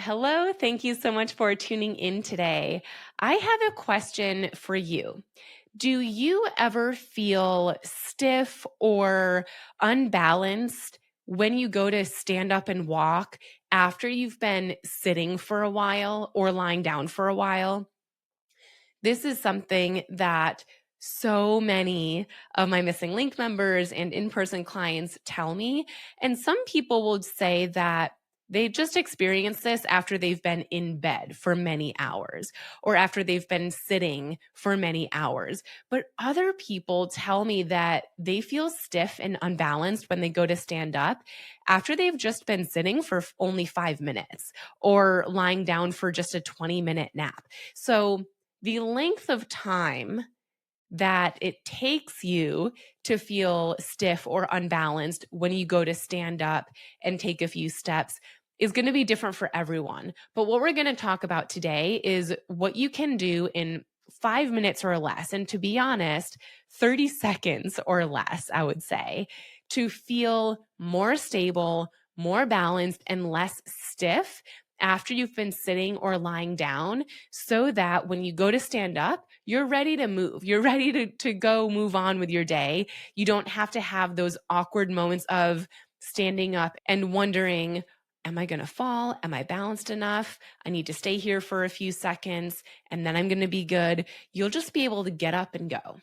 Hello, thank you so much for tuning in today. I have a question for you. Do you ever feel stiff or unbalanced when you go to stand up and walk after you've been sitting for a while or lying down for a while? This is something that so many of my missing link members and in person clients tell me. And some people will say that they just experience this after they've been in bed for many hours or after they've been sitting for many hours. But other people tell me that they feel stiff and unbalanced when they go to stand up after they've just been sitting for only 5 minutes or lying down for just a 20-minute nap. So, the length of time that it takes you to feel stiff or unbalanced when you go to stand up and take a few steps is going to be different for everyone. But what we're going to talk about today is what you can do in 5 minutes or less. And to be honest, 30 seconds or less, I would say, to feel more stable, more balanced, and less stiff after you've been sitting or lying down, so that when you go to stand up, you're ready to move. You're ready to go move on with your day. You don't have to have those awkward moments of standing up and wondering, am I going to fall? Am I balanced enough? I need to stay here for a few seconds and then I'm going to be good. You'll just be able to get up and go.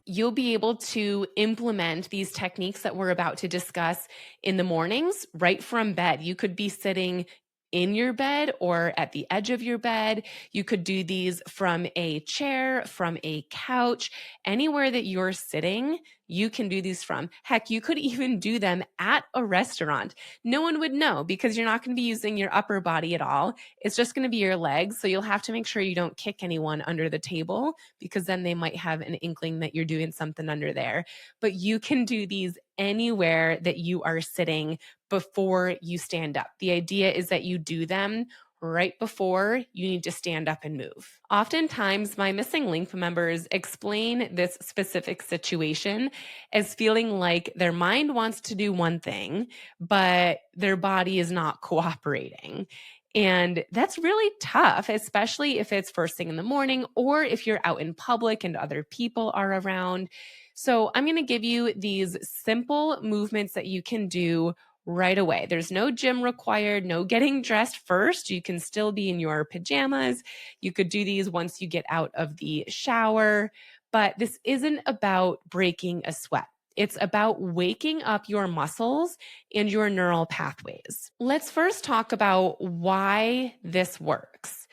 You'll be able to implement these techniques that we're about to discuss in the mornings right from bed. You could be sitting in your bed or at the edge of your bed. You could do these from a chair, from a couch, anywhere that you're sitting. You can do these from. Heck, you could even do them at a restaurant. No one would know because you're not going to be using your upper body at all. It's just going to be your legs. So you'll have to make sure you don't kick anyone under the table because then they might have an inkling that you're doing something under there. But you can do these anywhere that you are sitting before you stand up. The idea is that you do them right before you need to stand up and move. Oftentimes, my missing link members explain this specific situation as feeling like their mind wants to do one thing, but their body is not cooperating. And that's really tough, especially if it's first thing in the morning or if you're out in public and other people are around. So, I'm going to give you these simple movements that you can do right away. There's no gym required, no getting dressed first. You can still be in your pajamas. You could do these once you get out of the shower, but this isn't about breaking a sweat. It's about waking up your muscles and your neural pathways. Let's first talk about why this works.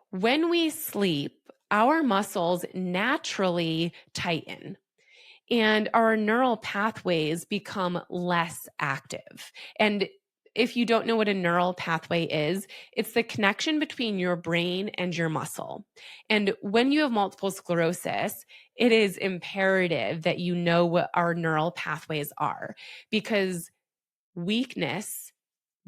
When we sleep, our muscles naturally tighten and our neural pathways become less active. And if you don't know what a neural pathway is, it's the connection between your brain and your muscle. And when you have multiple sclerosis, it is imperative that you know what our neural pathways are because weakness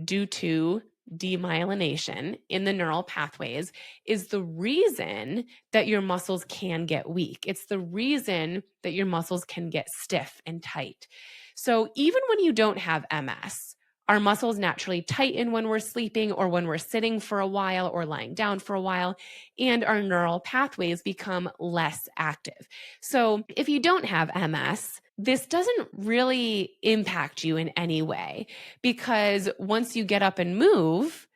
due to demyelination in the neural pathways is the reason that your muscles can get weak. It's the reason that your muscles can get stiff and tight. So even when you don't have MS, our muscles naturally tighten when we're sleeping or when we're sitting for a while or lying down for a while, and our neural pathways become less active. So if you don't have MS, this doesn't really impact you in any way because once you get up and move,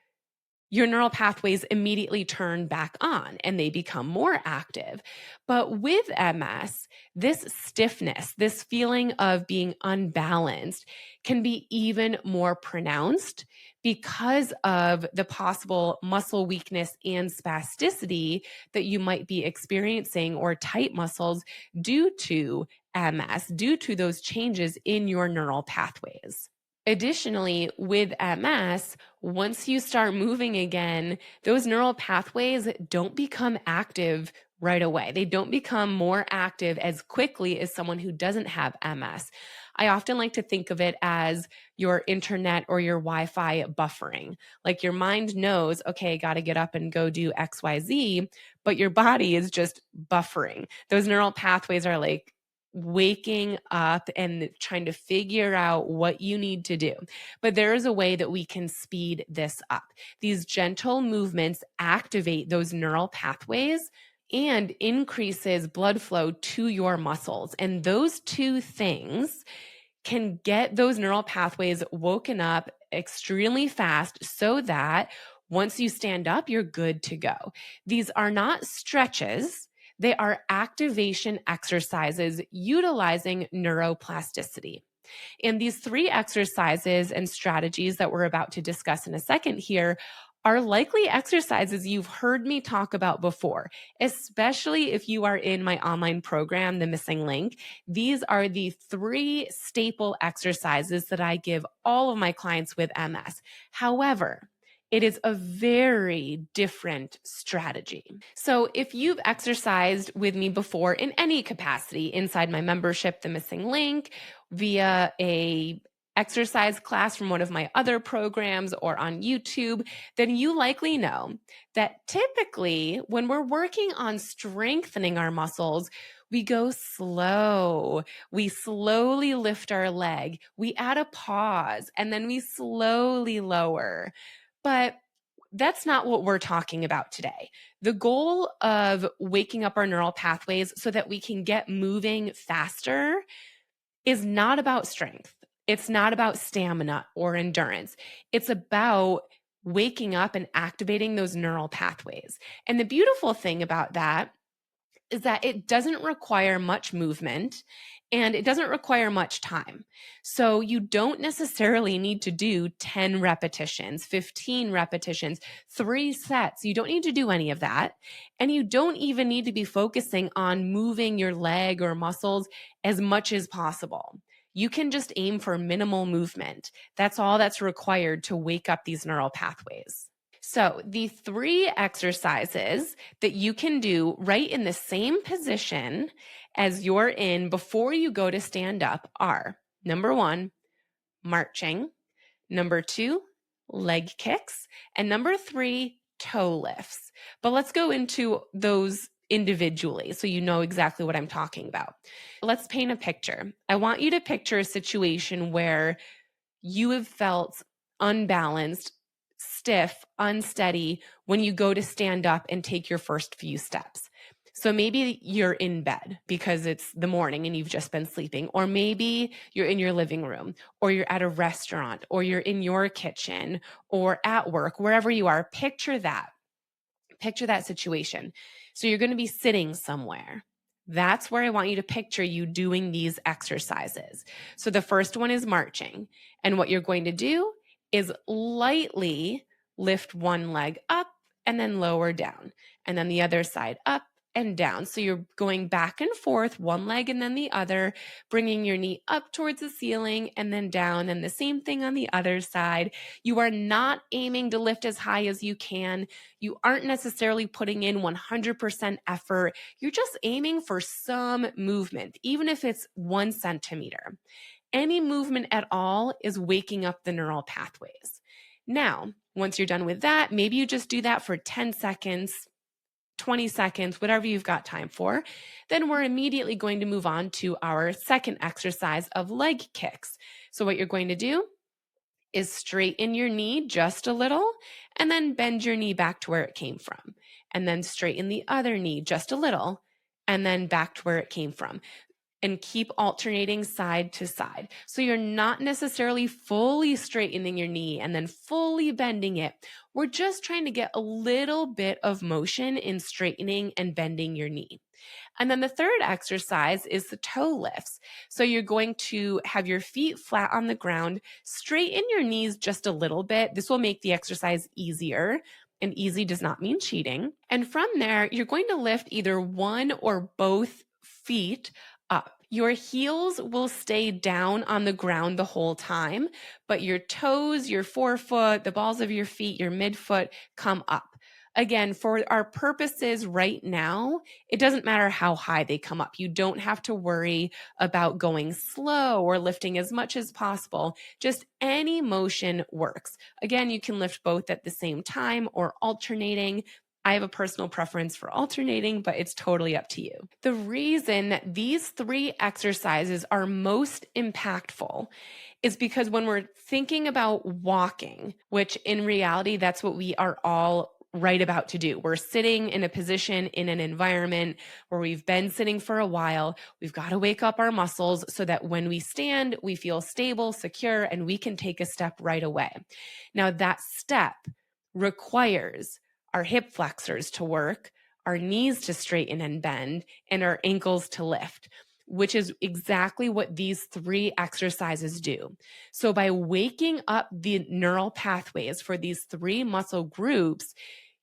your neural pathways immediately turn back on and they become more active. But with MS, this stiffness, this feeling of being unbalanced can be even more pronounced because of the possible muscle weakness and spasticity that you might be experiencing or tight muscles due to MS, due to those changes in your neural pathways. Additionally, with MS, once you start moving again, those neural pathways don't become active right away. They don't become more active as quickly as someone who doesn't have MS. I often like to think of it as your internet or your Wi-Fi buffering. Like your mind knows, okay, got to get up and go do XYZ, but your body is just buffering. Those neural pathways are like, waking up and trying to figure out what you need to do. But there is a way that we can speed this up. These gentle movements activate those neural pathways and increases blood flow to your muscles. And those two things can get those neural pathways woken up extremely fast so that once you stand up, you're good to go. These are not stretches. They are activation exercises utilizing neuroplasticity. And these 3 exercises and strategies that we're about to discuss in a second here are likely exercises you've heard me talk about before, especially if you are in my online program, The Missing Link. These are the 3 staple exercises that I give all of my clients with MS. However, it is a very different strategy. So if you've exercised with me before in any capacity inside my membership, The Missing Link, via a exercise class from one of my other programs or on YouTube, then you likely know that typically when we're working on strengthening our muscles, we go slow. We slowly lift our leg. We add a pause and then we slowly lower. But that's not what we're talking about today. The goal of waking up our neural pathways so that we can get moving faster is not about strength. It's not about stamina or endurance. It's about waking up and activating those neural pathways. And the beautiful thing about that is that it doesn't require much movement and it doesn't require much time. So you don't necessarily need to do 10 repetitions, 15 repetitions, 3 sets. You don't need to do any of that. And you don't even need to be focusing on moving your leg or muscles as much as possible. You can just aim for minimal movement. That's all that's required to wake up these neural pathways. So the 3 exercises that you can do right in the same position as you're in before you go to stand up are: number 1, marching; number 2, leg kicks; and number 3, toe lifts. But let's go into those individually so you know exactly what I'm talking about. Let's paint a picture. I want you to picture a situation where you have felt unbalanced, stiff, unsteady when you go to stand up and take your first few steps. So maybe you're in bed because it's the morning and you've just been sleeping, or maybe you're in your living room, or you're at a restaurant, or you're in your kitchen, or at work, wherever you are. Picture that. Picture that situation. So you're going to be sitting somewhere. That's where I want you to picture you doing these exercises. So the first one is marching. And what you're going to do is lightly lift one leg up and then lower down. And then the other side up and down. So you're going back and forth, one leg and then the other, bringing your knee up towards the ceiling and then down. And the same thing on the other side. You are not aiming to lift as high as you can. You aren't necessarily putting in 100% effort. You're just aiming for some movement, even if it's 1 centimeter. Any movement at all is waking up the neural pathways. Now, once you're done with that, maybe you just do that for 10 seconds, 20 seconds, whatever you've got time for. Then we're immediately going to move on to our second exercise of leg kicks. So what you're going to do is straighten your knee just a little and then bend your knee back to where it came from. And then straighten the other knee just a little and then back to where it came from. And keep alternating side to side. So you're not necessarily fully straightening your knee and then fully bending it. We're just trying to get a little bit of motion in straightening and bending your knee. And then the third exercise is the toe lifts. So you're going to have your feet flat on the ground, straighten your knees just a little bit. This will make the exercise easier. And easy does not mean cheating. And from there, you're going to lift either one or both feet up. Your heels will stay down on the ground the whole time, but your toes, your forefoot, the balls of your feet, your midfoot come up. Again, for our purposes right now, it doesn't matter how high they come up. You don't have to worry about going slow or lifting as much as possible. Just any motion works. Again, you can lift both at the same time or alternating. I have a personal preference for alternating, but it's totally up to you. The reason that these 3 exercises are most impactful is because when we're thinking about walking, which in reality, that's what we are all right about to do. We're sitting in a position in an environment where we've been sitting for a while. We've got to wake up our muscles so that when we stand, we feel stable, secure, and we can take a step right away. Now, that step requires our hip flexors to work, our knees to straighten and bend, and our ankles to lift, which is exactly what these 3 exercises do. So by waking up the neural pathways for these 3 muscle groups,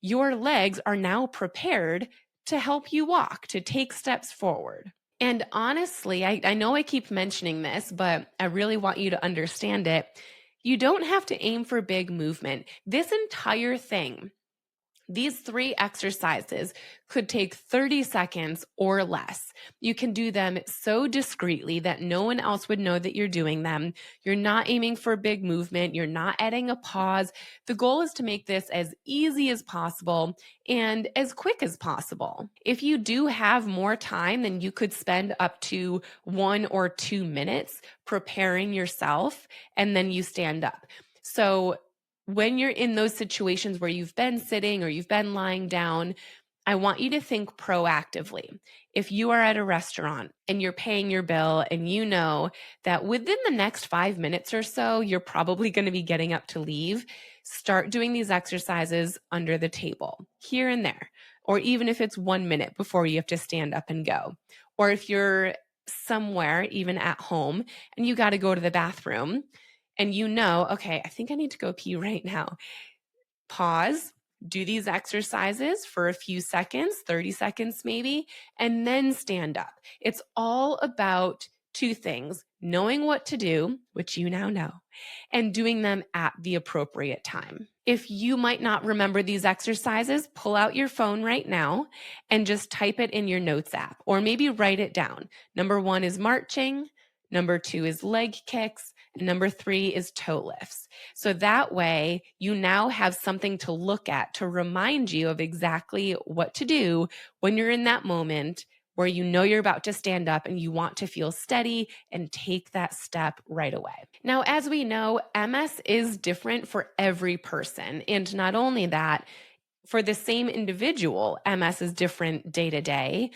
your legs are now prepared to help you walk, to take steps forward. And honestly, I know I keep mentioning this, but I really want you to understand it. You don't have to aim for big movement. This entire thing, these 3 exercises could take 30 seconds or less. You can do them so discreetly that no one else would know that you're doing them. You're not aiming for a big movement. You're not adding a pause. The goal is to make this as easy as possible and as quick as possible. If you do have more time, then you could spend up to 1 or 2 minutes preparing yourself, and then you stand up. So when you're in those situations where you've been sitting or you've been lying down, I want you to think proactively. If you are at a restaurant and you're paying your bill and you know that within the next 5 minutes or so, you're probably going to be getting up to leave, start doing these exercises under the table, here and there, or even if it's 1 minute before you have to stand up and go. Or if you're somewhere, even at home, and you got to go to the bathroom, and you know, okay, I think I need to go pee right now. Pause, do these exercises for a few seconds, 30 seconds maybe, and then stand up. It's all about 2 things: knowing what to do, which you now know, and doing them at the appropriate time. If you might not remember these exercises, pull out your phone right now and just type it in your notes app, or maybe write it down. Number 1 is marching. Number 2 is leg kicks. And number 3 is toe lifts. So that way you now have something to look at to remind you of exactly what to do when you're in that moment where you know you're about to stand up and you want to feel steady and take that step right away. Now, as we know, MS is different for every person. And not only that, for the same individual, MS is different day to day.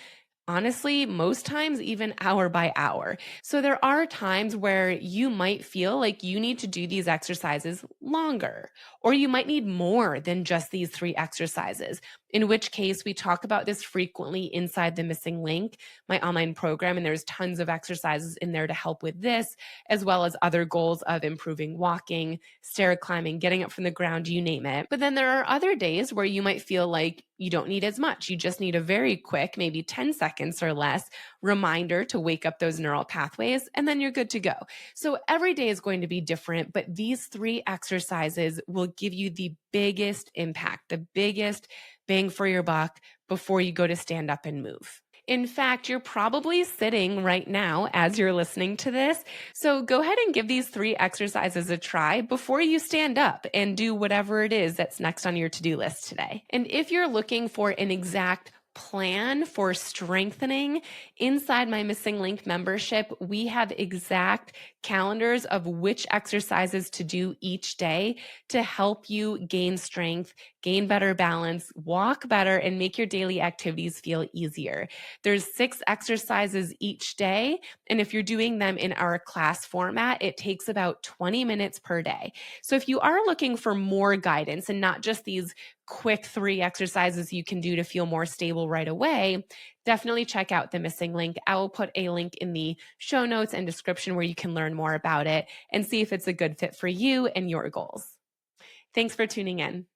Honestly, most times even hour by hour. So there are times where you might feel like you need to do these exercises longer, or you might need more than just these 3 exercises, in which case we talk about this frequently inside the Missing Link, my online program, and there's tons of exercises in there to help with this, as well as other goals of improving walking, stair climbing, getting up from the ground, you name it. But then there are other days where you might feel like you don't need as much. You just need a very quick, maybe 10 seconds or less reminder to wake up those neural pathways, and then you're good to go. So every day is going to be different, but these 3 exercises will give you the biggest impact, the biggest bang for your buck before you go to stand up and move. In fact, you're probably sitting right now as you're listening to this. So go ahead and give these 3 exercises a try before you stand up and do whatever it is that's next on your to-do list today. And if you're looking for an exact plan for strengthening inside my Missing Link membership, we have exact calendars of which exercises to do each day to help you gain strength, gain better balance, walk better, and make your daily activities feel easier. There's 6 exercises each day, and if you're doing them in our class format, it takes about 20 minutes per day. So if you are looking for more guidance and not just these quick 3 exercises you can do to feel more stable right away, definitely check out the Missing Link. I will put a link in the show notes and description where you can learn more about it and see if it's a good fit for you and your goals. Thanks for tuning in.